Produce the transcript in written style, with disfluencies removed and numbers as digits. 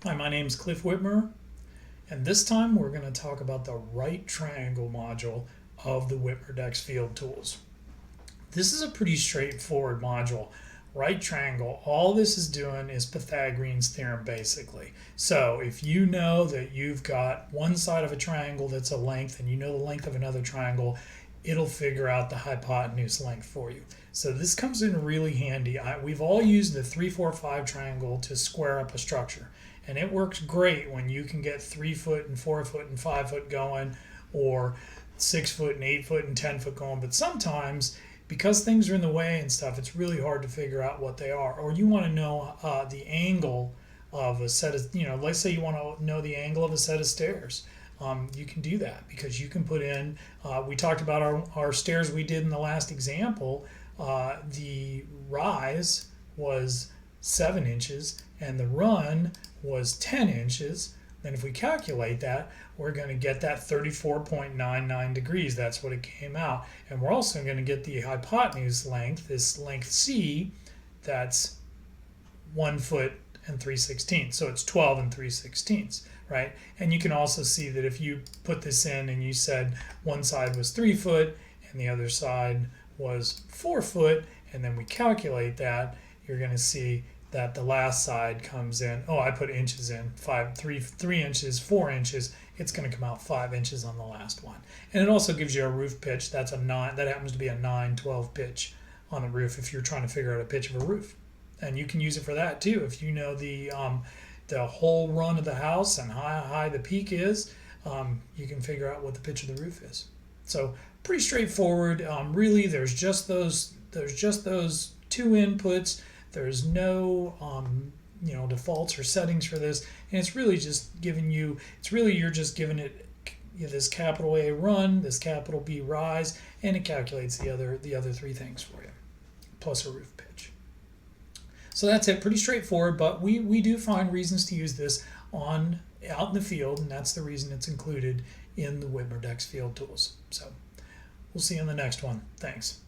Hi, my name is Cliff Whitmer, and this time we're going to talk about the right triangle module of the Whitmer Dex Field Tools. This is a pretty straightforward module. Right triangle, all this is doing is Pythagorean's theorem basically. So if you know that you've got one side of a triangle that's a length and you know the length of another triangle, it'll figure out the hypotenuse length for you. So this comes in really handy. We've all used the 3, 4, 5 triangle to square up a structure. And it works great when you can get 3 foot and 4 foot and 5 foot going, or 6 foot and 8 foot and 10 foot going. But sometimes, because things are in the way and stuff, it's really hard to figure out what they are. Or you want to know the angle of a set of, let's say you want to know the angle of a set of stairs. You can do that because you can put in, we talked about our stairs we did in the last example. The rise was 7 inches and the run was 10 inches. Then if we calculate that, we're going to get that 34.99 degrees. That's what it came out. And we're also going to get the hypotenuse length, this length C, that's 1 foot and 3/16. So it's 12 and 3/16, right? And you can also see that if you put this in and you said one side was 3 foot and the other side was 4 foot, and then we calculate that, you're going to see that the last side comes in. Oh, I put inches in, 3 inches, 4 inches. It's going to come out 5 inches on the last one. And it also gives you a roof pitch. That's a 9. That happens to be a 9/12 pitch on the roof if you're trying to figure out a pitch of a roof. And you can use it for that too. If you know the whole run of the house and how high the peak is, you can figure out what the pitch of the roof is. So pretty straightforward. Really, there's just those 2 inputs. There's no defaults or settings for this, and it's really just giving you. You're just giving it this capital A run, this capital B rise, and it calculates the other 3 things for you, plus a roof pitch. So that's it. Pretty straightforward, but we do find reasons to use this out in the field, and that's the reason it's included in the Whitmer Dex Field Tools. So we'll see you in the next one. Thanks.